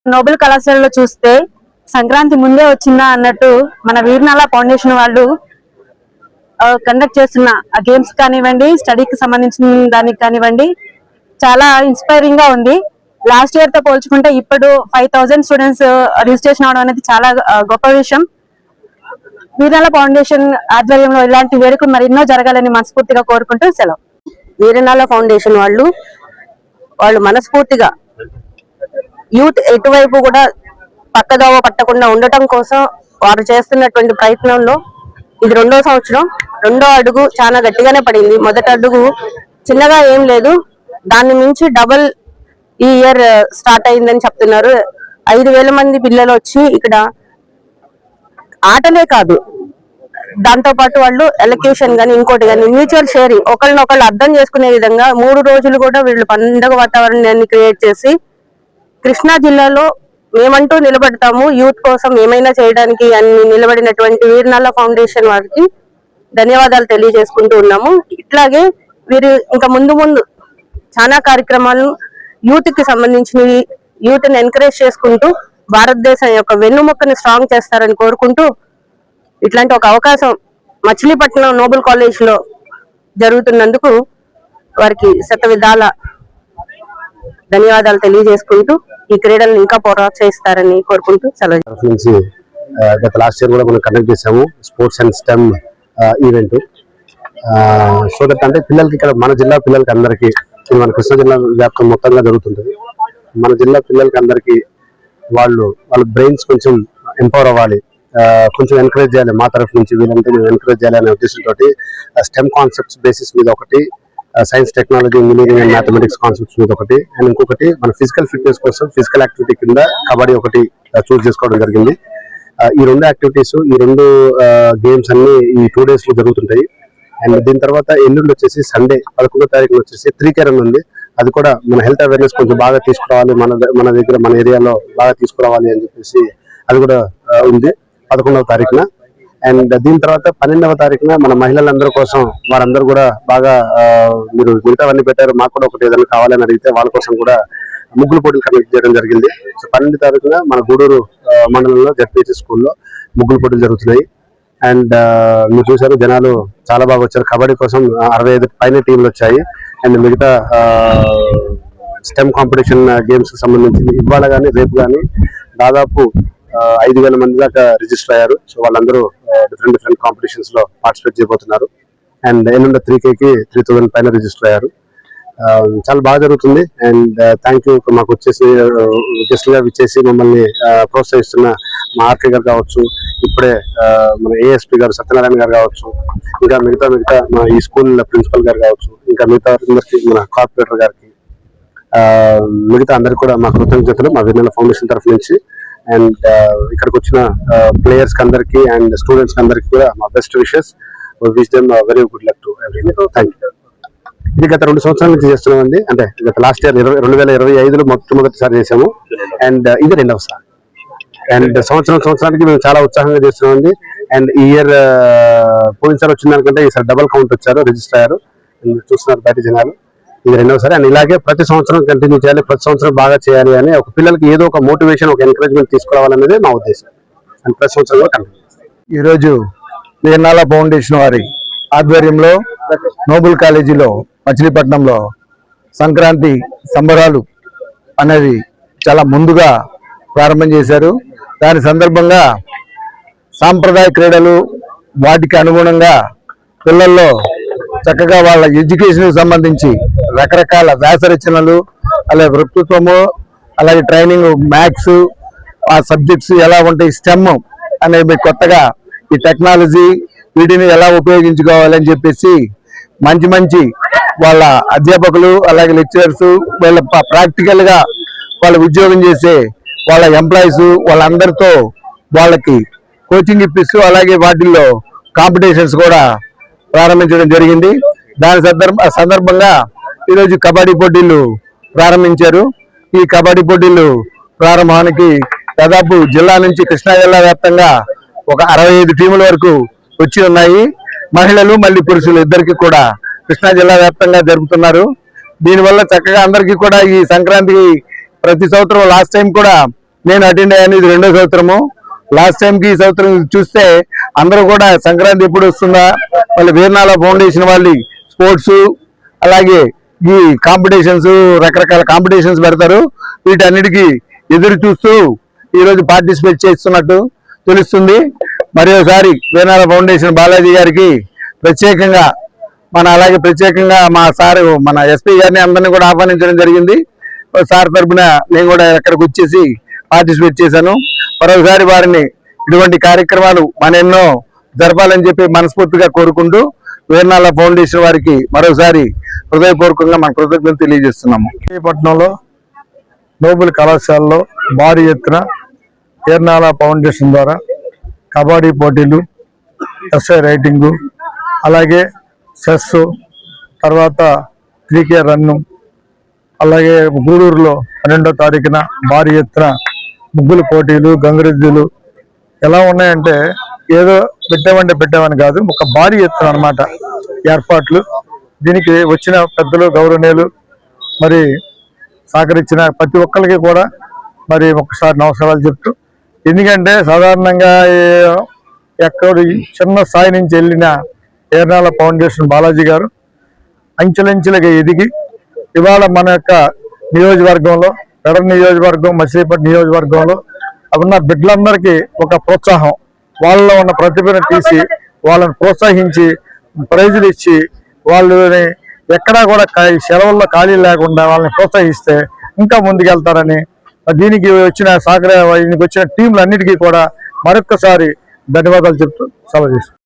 Nobel కళాశాలలో చూస్తే సంక్రాంతి ముందే వచ్చిందా అన్నట్టు మన వీరనాల ఫౌండేషన్ వాళ్ళు కండక్ట్ చేస్తున్న గేమ్స్ కానివ్వండి, స్టడీకి సంబంధించిన దానికి కానివ్వండి, చాలా ఇన్స్పైరింగ్ గా ఉంది. లాస్ట్ ఇయర్ తో పోల్చుకుంటే ఇప్పుడు 5000 స్టూడెంట్స్ రిజిస్ట్రేషన్ అవడం అనేది చాలా గొప్ప విషయం. వీరనాల ఫౌండేషన్ ఆధ్వర్యంలో ఇలాంటి వేడుకలు మరెన్నో జరగాలని మనస్ఫూర్తిగా కోరుకుంటూ సెలవు. వీరనాల ఫౌండేషన్ వాళ్ళు మనస్ఫూర్తిగా యూత్ ఎటువైపు కూడా పక్కదోవ పట్టకుండా ఉండటం కోసం వారు చేస్తున్నటువంటి ప్రయత్నంలో ఇది 2వ సంవత్సరం. 2వ అడుగు చాలా గట్టిగానే పడింది. మొదటి అడుగు చిన్నగా ఏం లేదు, దాన్ని మించి డబుల్ ఈ ఇయర్ స్టార్ట్ అయిందని చెప్తున్నారు. 5000 మంది పిల్లలు వచ్చి ఇక్కడ ఆటలే కాదు, దాంతో పాటు వాళ్ళు ఎలక్యూషన్ గానీ ఇంకోటి గానీ మ్యూచువల్ షేరింగ్, ఒకళ్ళనొకళ్ళు అర్థం చేసుకునే విధంగా 3 రోజులు కూడా వీళ్ళు పండుగ వాతావరణాన్ని క్రియేట్ చేసి కృష్ణా జిల్లాలో మేమంటూ నిలబడతాము, యూత్ కోసం ఏమైనా చేయడానికి అని నిలబడినటువంటి వీరనాల ఫౌండేషన్ వారికి ధన్యవాదాలు తెలియజేసుకుంటూ ఉన్నాము. ఇట్లాగే వీరు ఇంకా ముందు చాలా కార్యక్రమాలు యూత్ కి సంబంధించినవి, యూత్ ని ఎంకరేజ్ చేసుకుంటూ భారతదేశం యొక్క వెన్నుముక్కని స్ట్రాంగ్ చేస్తారని కోరుకుంటూ, ఇట్లాంటి ఒక అవకాశం మచిలీపట్నం నోబెల్ కాలేజ్ లో జరుగుతున్నందుకు వారికి శతవిధాల ధన్యవాదాలు తెలియజేసుకుంటూ ఈ క్రీడలను ఇంకా ప్రోత్సహిస్తారని కోరుకుంటూ సెలవు. నుంచి గత లాస్ట్ ఇయర్ కూడా మనం కండక్ట్ చేసాము sports and stem event. So that అంటే పిల్లలకి ఇక్కడ మన జిల్లా పిల్లలకి అందరికీ, మన కృష్ణా జిల్లా వ్యాప్తం మొత్తంగా జరుగుతుంటది. మన జిల్లా పిల్లలకి అందరికీ వాళ్ళ బ్రెయిన్స్ కొంచెం ఎంపవర్ అవ్వాలి, కొంచెం ఎంకరేజ్ చేయాలి, మా తరఫు నుంచి వీళ్ళంటే మేము ఎంకరేజ్ చేయాలి అనే ఉద్దేశంతో స్టెమ్ కాన్సెప్ట్స్ బేసిస్ మీద ఒకటి, science technology engineering and mathematics concepts మీద ఒకటి, అండ్ ఇంకొకటి మన ఫిజికల్ ఫిట్నెస్ కోసం ఫిజికల్ యాక్టివిటీ కింద కబడ్డీ ఒకటి చూస్ చేసుకోవడం జరిగింది. ఈ 2 యాక్టివిటీస్, ఈ 2 గేమ్స్ అన్ని ఈ 2 days లో జరుగుతుంటాయి. అండ్ దీని తర్వాత ఎల్లుండి వచ్చేసి సండే 11వ తారీఖున వచ్చేసి 3K రన్ ఉంది. అది కూడా మన హెల్త్ అవేర్నెస్ కొంచెం బాగా తీసుకురావాలి, మన దగ్గర మన ఏరియాలో బాగా తీసుకురావాలి అని చెప్పేసి అది కూడా ఉంది 11వ తారీఖున. అండ్ దీని తర్వాత 12వ తారీఖున మన మహిళలందరి కోసం వారందరూ కూడా బాగా మీరు మిగతావన్నీ పెట్టారు, మాకు కూడా ఒకటి ఏదైనా కావాలని అడిగితే వాళ్ళ కోసం కూడా ముగ్గులు పోటీలు కండక్ట్ చేయడం జరిగింది. సో 12వ తారీఖున మన గూడూరు మండలంలో జడ్పీహెచ్ స్కూల్లో ముగ్గులు పోటీలు జరుగుతున్నాయి. అండ్ మీరు చూసారు జనాలు చాలా బాగా వచ్చారు. కబడ్డీ కోసం 65 పైన టీంలు వచ్చాయి. అండ్ మిగతా స్టెమ్ కాంపిటీషన్ గేమ్స్ కి సంబంధించి ఇవాళ కానీ రేపు కానీ దాదాపు 5000 మంది దాకా రిజిస్టర్ అయ్యారు. సో వాళ్ళందరూ డిఫరెంట్ కాంపిటీషన్స్ లో పార్టిసిపేట్ చేయబోతున్నారు. అండ్ ఎల్లుండ 3K కి 3000 పైన రిజిస్టర్ అయ్యారు. చాలా బాగా జరుగుతుంది. అండ్ థ్యాంక్ యూ మాకు వచ్చేసి గెస్ట్ గా విచ్చేసి మమ్మల్ని ప్రోత్సహిస్తున్న మా ఆర్కే గారు కావచ్చు, ఇప్పుడే మన ఏఎస్పీ గారు సత్యనారాయణ గారు కావచ్చు, ఇంకా మిగతా మా ఈ స్కూల్ ప్రిన్సిపల్ గారు కావచ్చు, ఇంకా మిగతా అందరికి మన కార్పొరేటర్ గారికి, మిగతా అందరికి కూడా మా కృతజ్ఞతలు మా వీరనాల ఫౌండేషన్ తరఫు నుంచి. అండ్ ఇక్కడికి వచ్చిన ప్లేయర్స్ కి అందరికి అండ్ స్టూడెంట్స్ కి అందరికి కూడా మా best wishes. Wish them very good luck to everyone. Thank you. ఇది గత 2 సంవత్సరాల నుంచి చేస్తున్నామండి. అంటే గత లాస్ట్ ఇయర్ 2025లో మొట్టమొదటిసారి చేసాము. అండ్ ఇది 2వసారి. అండ్ సంవత్సరానికి మేము చాలా ఉత్సాహంగా చేస్తున్నామండి. అండ్ ఈ ఇయర్ పోయినసారి వచ్చిన దానికంటే ఈసారి డబల్ కౌంట్ వచ్చారు, రిజిస్టర్ అయ్యారు. చూస్తున్నారు బయట జనాలు. ఇది 2వసారి. అండ్ ఇలాగే ప్రతి సంవత్సరం కంటిన్యూ చేయాలి, ప్రతి సంవత్సరం బాగా చేయాలి అని ఒక పిల్లలకి ఏదో ఒక మోటివేషన్, ఒక ఎంకరేజ్మెంట్ తీసుకురావాలనేది మా ఉద్దేశం. అండ్ ప్రతి సంవత్సరం కంటిన్యూ. ఈరోజు వీరనాల ఫౌండేషన్ వారి ఆధ్వర్యంలో నోబెల్ కాలేజీలో మచిలీపట్నంలో సంక్రాంతి సంబరాలు అనేది చాలా ముందుగా ప్రారంభం చేశారు. దాని సందర్భంగా సాంప్రదాయ క్రీడలు వాటికి అనుగుణంగా పిల్లల్లో చక్కగా వాళ్ళ ఎడ్యుకేషన్ సంబంధించి రకరకాల వ్యాసరచనలు, అలాగే వృత్తిత్వము, అలాగే ట్రైనింగ్, మ్యాథ్స్, ఆ సబ్జెక్ట్స్ ఎలా ఉంటాయి, స్టెమ్ అనేది కొత్తగా ఈ టెక్నాలజీ వీటిని ఎలా ఉపయోగించుకోవాలని చెప్పేసి మంచి వాళ్ళ అధ్యాపకులు అలాగే లెక్చరర్స్ వాళ్ళ ప్రాక్టికల్ గా వాళ్ళ ఉద్యోగం చేసే వాళ్ళ ఎంప్లాయీస్ వాళ్ళందరితో వాళ్ళకి కోచింగ్ ఇప్పిస్తూ అలాగే వాటిల్లో కాంపిటీషన్స్ కూడా ప్రారంభించడం జరిగింది. దాని సందర్భంగా ఈరోజు కబడ్డీ పోటీలు ప్రారంభించారు. ఈ కబడ్డీ పోటీలు ప్రారంభానికి దాదాపు జిల్లా నుంచి కృష్ణా జిల్లా వ్యాప్తంగా ఒక 65 టీముల వరకు వచ్చి ఉన్నాయి. మహిళలు మళ్ళీ పురుషులు ఇద్దరికి కూడా కృష్ణా జిల్లా వ్యాప్తంగా జరుపుతున్నారు. దీనివల్ల చక్కగా అందరికీ కూడా ఈ సంక్రాంతికి ప్రతి సంవత్సరం లాస్ట్ టైం కూడా నేను అటెండ్ అయ్యాను. ఇది 2వ సంవత్సరము. లాస్ట్ టైం కి ఈ సంవత్సరం చూస్తే అందరూ కూడా సంక్రాంతి ఎప్పుడు వస్తుందా, వాళ్ళు వీరనాల ఫౌండేషన్ వాళ్ళు స్పోర్ట్స్ అలాగే ఈ కాంపిటీషన్స్ రకరకాల కాంపిటీషన్స్ పెడతారు. వీటన్నిటికీ ఎదురు చూస్తూ ఈ రోజు పార్టిసిపేట్ చేస్తున్నట్టు తెలుస్తుంది. మరోసారి వీరనాల ఫౌండేషన్ బాలాజీ గారికి ప్రత్యేకంగా అలాగే ప్రత్యేకంగా మా సార్ మన ఎస్పీ గారిని అందరినీ కూడా ఆహ్వానించడం జరిగింది. సార్ తరఫున నేను కూడా అక్కడికి వచ్చేసి పార్టిసిపేట్ చేశాను. మరోసారి వారిని ఇటువంటి కార్యక్రమాలు ఎన్నో జరపాలని చెప్పి మనస్ఫూర్తిగా కోరుకుంటూ వీరనాల ఫౌండేషన్ వారికి మరోసారి హృదయపూర్వకంగా మన కృతజ్ఞతలు తెలియజేస్తున్నాము. పట్టణంలో నోబుల్ కళాశాలలో భారీ ఎత్తున వీరనాల ఫౌండేషన్ ద్వారా కబడ్డీ పోటీలు, ఎస్ఐ రైటింగు, అలాగే చెస్, తర్వాత 3K రన్ను, అలాగే గూడూరులో 12వ తారీఖున భారీ ఎత్తున ముగ్గులు పోటీలు, గంగిరెద్దులు ఎలా ఉన్నాయంటే ఏదో పెట్టామని కాదు, ఒక భారీ ఎత్తున అన్నమాట ఏర్పాట్లు. దీనికి వచ్చిన పెద్దలు గౌరవనీయులు మరి సహకరించిన ప్రతి ఒక్కరికి కూడా మరి ఒకసారి నమస్కారాలు చెప్తూ, ఎందుకంటే సాధారణంగా ఎక్కడ చిన్న స్థాయి నుంచి వెళ్ళిన వీరనాల ఫౌండేషన్ బాలాజీ గారు అంచెలంచెలుగా ఎదిగి ఇవాళ మన యొక్క నియోజకవర్గంలో, పెడన నియోజకవర్గం, మచిలీపట్నం నియోజకవర్గంలో ఉన్న బిడ్డలందరికీ ఒక ప్రోత్సాహం, వాళ్ళలో ఉన్న ప్రతిభను తీసి వాళ్ళని ప్రోత్సహించి ప్రైజులు ఇచ్చి వాళ్ళని ఎక్కడా కూడా సెలవుల్లో ఖాళీ లేకుండా వాళ్ళని ప్రోత్సహిస్తే ఇంకా ముందుకెళ్తారని, దీనికి వచ్చిన టీంలన్నిటికీ కూడా మరొక్కసారి ధన్యవాదాలు చెప్తూ సెలవు తీసుకుంటాను.